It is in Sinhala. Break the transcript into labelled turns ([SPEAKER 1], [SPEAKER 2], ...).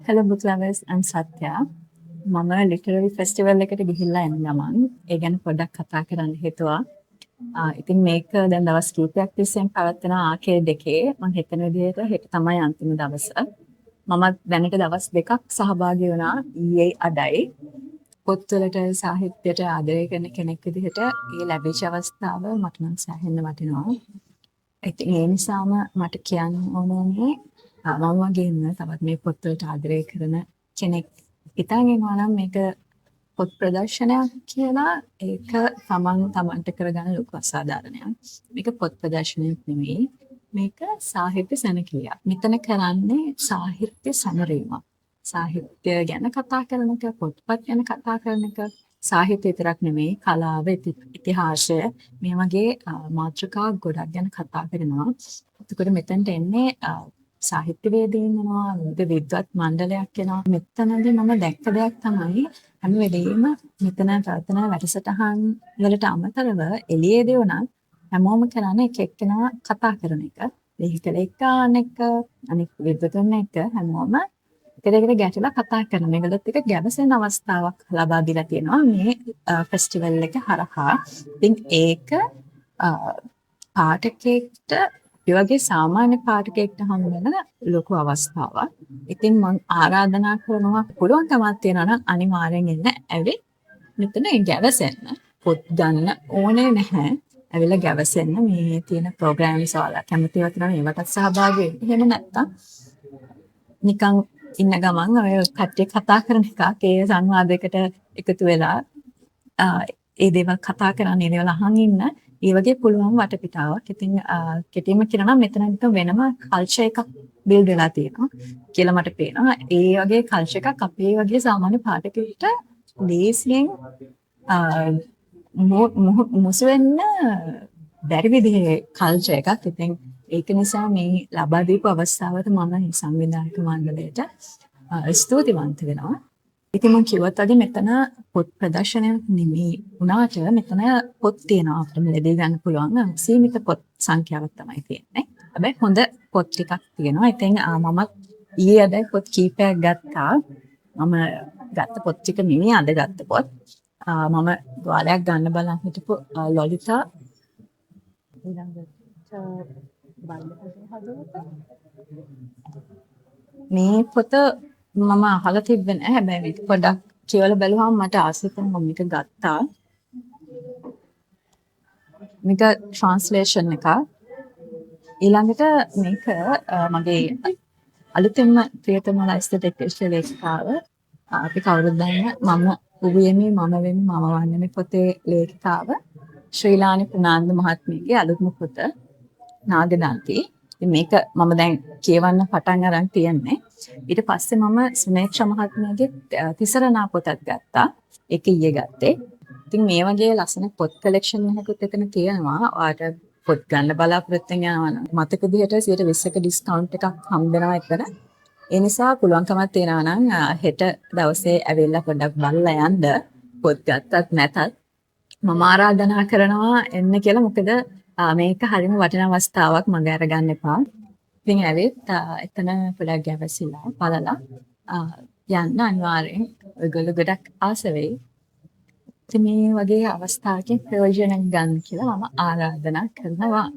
[SPEAKER 1] Hello book lovers, I'm Satya. මම ලිටරරි ෆෙස්ටිවල් එකට ගිහිල්ලා එන ගමන් ඒ ගැන පොඩ්ඩක් කතා කරන්න හිතුවා. ඉතින් මේක දැන් දවස් කිහිපයක් තිස්සෙන් පවත්වන ආකේඩ් එකේ මම හිතන විදිහට හෙට තමයි අන්තිම දවස. මම දැනට දවස් දෙකක් සහභාගී වුණා ඊයේ අදයි. පොත්වලට සාහිත්‍යයට ආදරය කරන කෙනෙක් විදිහට ඒ ලැබිච්ච අවස්ථාව මට නම් සෑහෙන්න වටිනවා. ඉතින් ඒ නිසාම මට කියන්න ඕනේ මම වගේම තවත් මේ පොත්වලට ආදරය කරන කෙනෙක් හිතාගෙන ඉන්නවා නම් මේක පොත් ප්‍රදර්ශනයක් කියලා ඒක තමන්ට කරගන්න ලොකු අසාධාරණයක්. මේක පොත් ප්‍රදර්ශනයක් නෙමෙයි. මේක සාහිත්‍ය සැනකෙළියක්. මෙතන කරන්නේ සාහිත්‍ය සැමරීමක්. සාහිත්‍ය ගැන කතා කරන එක, පොත්පත් ගැන කතා කරන එක, සාහිත්‍ය විතරක් නෙමෙයි කලාව, ඉතිහාසය මේ වගේ මාතෘකා ගොඩක් ගැන කතා කරනවා. එතකොට මෙතනට එන්නේ සාහිත්‍යවේදීන් වෙනවා, විද්වත් මණ්ඩලයක් වෙනවා. මෙතනදී මම දැක්ක දෙයක් තමයි හැම වෙලෙම මෙතන ප්‍රවර්තන වැඩසටහන් වලට අමතරව එළියේදී උනත් හැමෝම කරන්නේ එක එක්කෙනා කතා කරන එක. දෙහිකල එක්කන එක, අනිත් විද්වතුන් එක්ක හැමෝම එකට ගැටලා කතා කරන මේගොල්ලොත් එක ගැවසෙන අවස්ථාවක් ලබා දීලා තියෙනවා මේ ෆෙස්ටිවල් එක හරහා. ඉතින් ඒක පාඨකයෙක්ට ඒ වගේ සාමාන්‍ය පාඨකයෙක්ට හම් වෙන ලොකු අවස්ථාවක්. ඉතින් මම ආරාධනා කරනවා පුළුවන්කමක් තියෙනවා නම් අනිවාර්යෙන් එන්න ඇවිත් මෙතන ගැවසෙන්න. පොත් ගන්න ඕනේ නැහැ. ඇවිල්ලා ගැවසෙන්න මේ තියෙන ප්‍රෝග්‍රෑම්ස් වල කැමතිව තියෙනවා ඒවටත් සහභාගී වෙන්න. එහෙම නැත්තම් නිකන් ඉන්න ගමන් ඔය කට්ටිය කතා කරන එකක් ඒ සංවාදයකට එකතු වෙලා ඒ දේවල් කතා කරන්න ඒ දේවල් අහන් ඉන්න ඒ වගේ පුළුවන් වටපිටාවක්. ඉතින් කෙටිම කියනවා නම් මෙතන නිකන් වෙනම කල්චර් එකක් බිල්ඩ් වෙලා තියෙනවා කියලා මට පේනවා. ඒ වගේ කල්චර් එකක් අපේ වගේ සාමාන්‍ය පාඨකයෙකුට ලේසියෙන් මුසු වෙන්න බැරි විදිහේ කල්චර් එකක්. ඉතින් ඒක නිසා මේ ලබා දීපු අවස්ථාවට මම සංවිධායක මණ්ඩලයට ස්තුතිවන්ත වෙනවා. ඉතින් මම කිව්වත් වගේ මෙතන පොත් ප්‍රදර්ශනයක් නෙමෙයි වුණාට මෙතන පොත් තියෙනවා අපිට ලැබී ගන්න පුළුවන් සීමිත පොත් සංඛ්‍යාවක් තමයි තියෙන්නේ. හැබැයි හොඳ පොත් ටිකක් තියෙනවා. ඉතින් මම ඊයේ අද පොත් කීපයක් ගත්තා. මම ගත්ත පොත් ටික නෙමෙයි අද ගත්ත පොත්. මම ගාලයක් ගන්න බලන් හිටපු ලොලිතා මේ පොත මම අහලා තිබ්බේ නෑ. හැබැයි මේක පොඩ්ඩක් කියවලා බැලුවම මට ආසයි වුණා මම මේක ගත්තා. මේක ට්‍රාන්ස්ලේෂන් එක. ඊළඟට මේක මගේ අලුතෙන්ම ප්‍රියතම ලයිස්ට් එකේ ලේඛිකාව අපි කවුරුද දන්නේ මම උවියමි මම වෙමි මම වන්නේ පොතේ ලේඛිකාව ශ්‍රීලානි පුනාන්දු මහත්මියගේ අලුත්ම පොත නාගදන්ති. මේක මම දැන් කියවන්න පටන් අරන් තියන්නේ. ඊට පස්සේ මම සුනේක්ෂා මහත්මියගේ තිසරණා පොතක් ගත්තා. ඒක ඊයේ ගත්තේ. ඉතින් මේ වගේ ලස්සන පොත් කලෙක්ෂන් එකකුත් එතන තියෙනවා. ඔයාලට පොත් ගන්න බලාපොරොත්තු වෙනවා නම් මතක විදිහට 120ක ඩිස්කවුන්ට් එකක් හම්බ වෙනවා එතන. ඒ නිසා පුළුවන්කමක් තියෙනවා නම් හෙට දවසේ ඇවිල්ලා පොඩ්ඩක් බලලා යන්න. පොත් ගත්තත් නැතත් මම ආරාධනා කරනවා එන්න කියලා. මොකද මේක හරිම වටිනා අවස්ථාවක් මග අරගන්න එපා. ඉතින් ඇවිත් එතන පොඩ්ඩක් ගැවසිලා බලලා යන්න අනිවාර්යෙන් ඔයගොල්ලෝ ගොඩක් ආස වෙයි. ඉතින් මේ වගේ අවස්ථාවකින් ප්‍රයෝජන ගන්න කියලා මම ආරාධනා කරනවා.